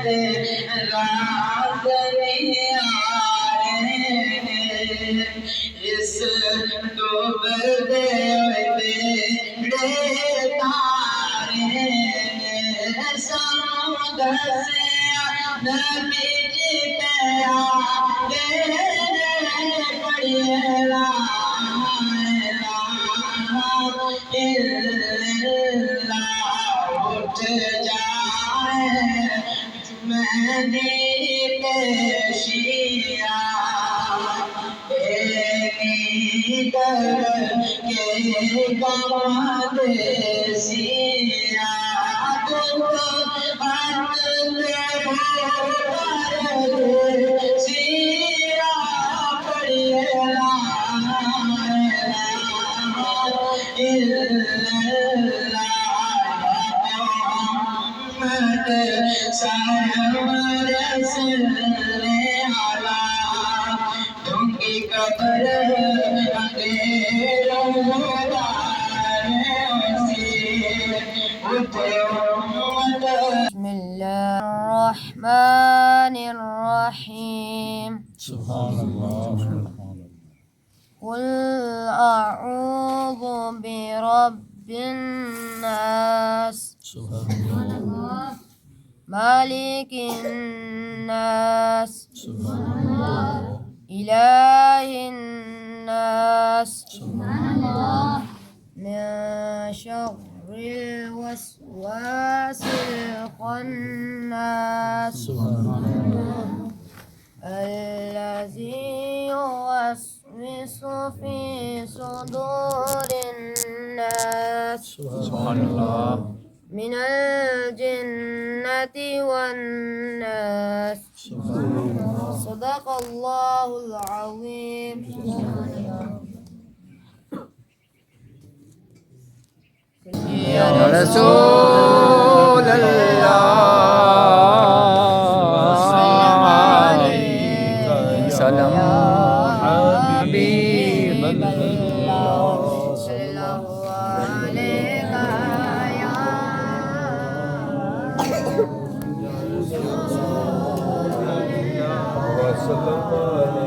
راز نیارے اس ڈوبتے بیڑے تارے سمندر سے نبی جی پہ آگے پڑھیے لا الہ الا اللہ اٹھ جائے جمعی پیشیاں کر کے گواد سیاں سیرا پڑھیے لا الہ الا اللہ محمد سرور صلی علی تم کی قبر اندھیروں بسم الله الرحمن الرحيم سبحان الله قل أعوذ برب الناس سبحان الله مالك الناس سبحان الله إله الناس سبحان الله من شر الوسواس الخناس سبحان الله الذي يوسوس في صدور الناس سبحان الله من الجنة والناس سبحان الله صدق الله العظيم يا رسول الله عليك سلام حبيب الله صلى الله عليك يا سبحان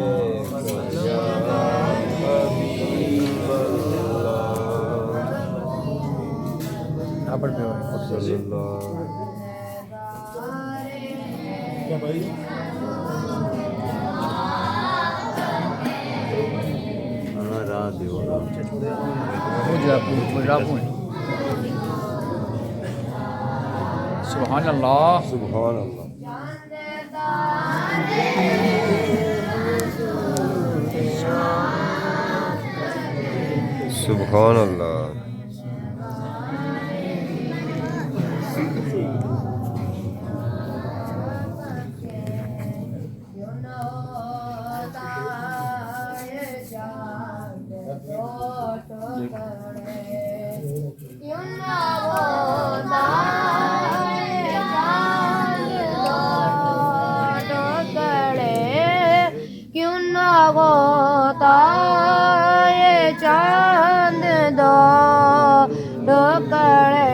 الله سبحان اللہ سبحان اللہ کیوں نہ ہوتا یہ چاند دو ٹکڑے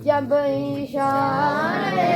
جب اشارے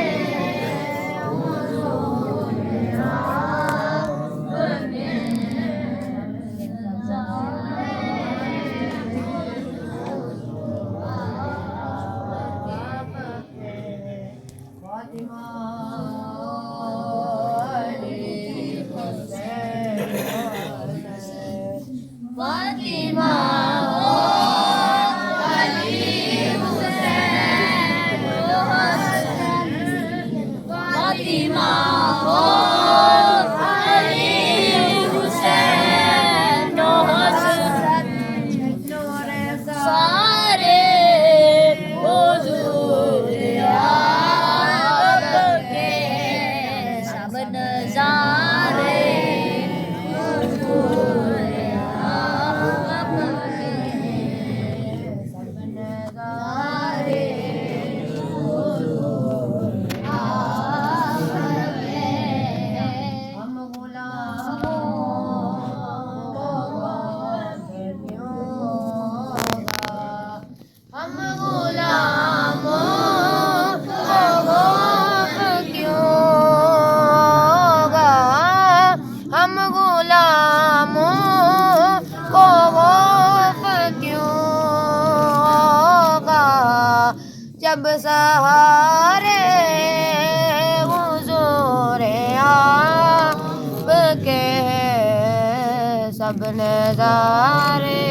نظارے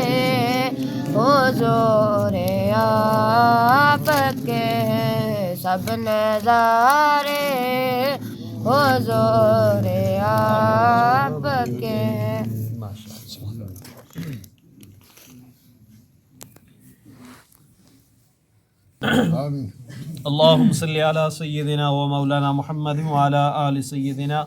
حضور آپ کے ہیں سب نظارے حضور آپ کے ہیں. اللهم صل على سيدنا ومولانا محمد وعلى آل سيدنا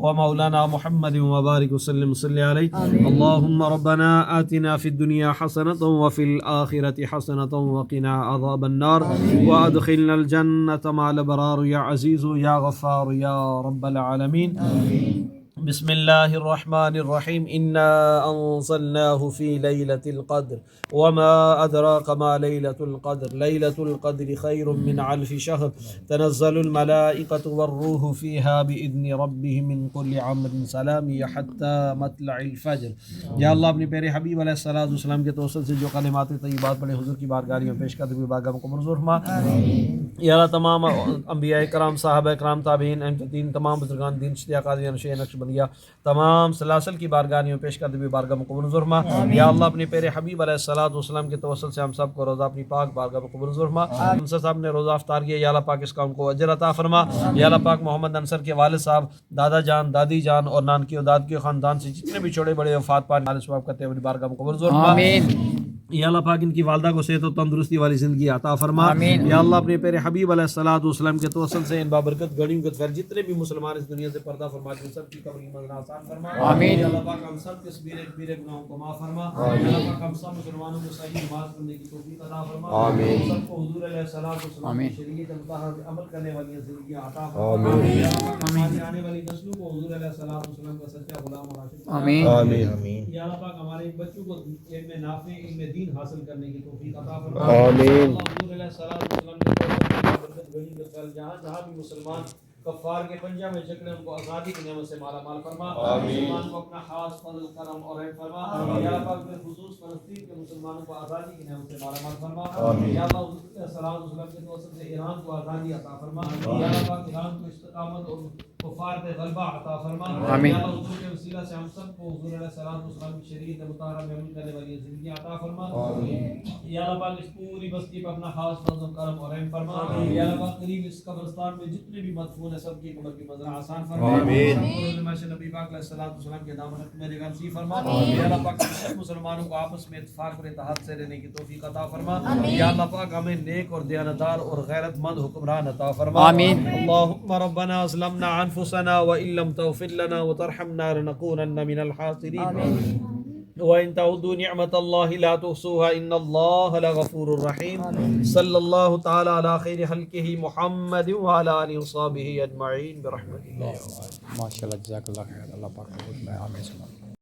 ومولانا محمد وبارك وسلم صل عليه. اللهم ربنا آتنا في الدنيا حسنة وفي الآخرة حسنة وقنا عذاب النار وأدخلنا الجنة مع الأبرار يا عزيز يا غفار يا رب العالمين. بسم الله الرحمن الرحيم. إنا أنزلناه في ليلة القدر وما أدراك ما ليلة القدر. ليلة القدر خير من 1000 شهر. تنزل الملائكة والروح فيها بإذن ربهم من كل أمر سلام حتى مطلع الفجر. یا اللہ اپنے پیارے حبیب علیہ الصلوۃ والسلام کے توسل سے جو کلمات طیبات پڑھے حضور کی بارگاہ میں پیش کرتے ہوئے بارگاہ کو منظور فرما. یا اللہ تمام انبیاء کرام صحابہ کرام تابعین دین تمام بزرگان دین شیعہ قادریان شیعہ نقشبندیہ تمام سلاسل کی بارگاہ میں پیش کرتے ہوئے بارگاہ کو منظور فرما. یا اللہ اپنے پیارے حبیب علیہ الصلوۃ والسلام کے توسل سے ہم سب کو روزہ اپنی پاک بارگاہ کو منظور فرما. انصر صاحب نے روزہ افطار کیا یا اللہ پاک اس کا ان کو اجر عطا فرما. یا اللہ پاک محمد انصر کے والد صاحب دادا جان دادی جان اور نانکی اور داد کے خاندان سے جتنے بھی چھوٹے بڑے وفات پانے والے ثواب کرتے ہوئے بارگاہ کو منظور فرما. یا اللہ پاک ان کی والدہ کو صحت و تندرستی والی زندگی عطا فرما. یا اللہ اپنے پیارے حبیب علیہ الصلوۃ والسلام کے توسل سے ان بابرکت گھڑیوں کے خیر جتنے بھی مسلمان اس دنیا سے پردہ فرما کے سب کی قبر کی منزل آسان فرما. یا اللہ پاک ہم سب کے کبیرہ گناہوں کو معاف فرما. یا اللہ پاک ہم سب مسلمانوں کو صحیح نماز پڑھنے کی توفیق عطا فرما. ہم سب کو حضور علیہ الصلوۃ والسلام کی شریعت مطہرہ پہ عمل کرنے والی زندگیاں عطا فرما. یا اللہ پاک ہماری آنے والی نسلوں کو حضور علیہ الصلوۃ والسلام کا سچا غلام اور عاشق آمین. یا اللہ پاک ہمارے بچوں کو علم نافع علم دین حاصل کرنے کی توفیق عطا فرما. آمین. حضور علیہ الصلوۃ والسلام کے برکت گھڑی کے خیر جہاں جہاں بھی مسلمان کفار کے پنجہ میں جکڑے ان کو آزادی کی نعمت سے مالا مال فرما. مسلمان کو اپنا خاص فضل کرم اور رحم فرما. یا اللہ پاک بالخصوص فلسطین کے مسلمانوں کو آزادی کی نعمت سے مالا مال فرما. یا اللہ حضور صلی اللہ علیہ وسلم کے توسل سے ایران کو آزادی عطا فرما. یا اللہ پاک ایران کو استقامت اور کفار پہ غلبہ عطا فرما. یا اللہ حضور کے وسیلہ سے ہم سب کو حضور علیہ الصلوۃ والسلام کی شریعت مطہرہ میں عمل کرنے والی زندگی عطا فرما. یا اللہ پاک اس پوری بستی پر اپنا خاص فضل کرم اور رحم فرما. یا اللہ پاک قریب اس قبرستان میں جتنے بھی مدفون ہیں سب کی قبر کی منزل آسان فرما. آمین. نبی پاک علیہ الصلوۃ والسلام کے دامن میں نگاہ نصیب فرما. یا اللہ پاک سب مسلمانوں کو آپس میں اتفاق پر اتحاد سے رہنے کی توفیق عطا فرما. یا اللہ پاک ہمیں نیک اور دیانتدار اور غیرت مند حکمران عطا فرما. آمین. اللهم ربنا ظلمنا انفسنا وان لم تغفر لنا وترحمنا لنكونن من الخاسرين. وَإِن تَعُدُّوا نِعْمَةَ اللَّهِ لَا تُحْصُوهَا إِنَّ اللَّهَ لَغَفُورٌ رَحِيمٌ. صلی اللہ تعالی علی خیر خلقہ محمد وعلی آلہ وصحبہ اجمعین برحمتہ اللہ. ماشاءاللہ جزاک اللہ خیر. اللہ پاک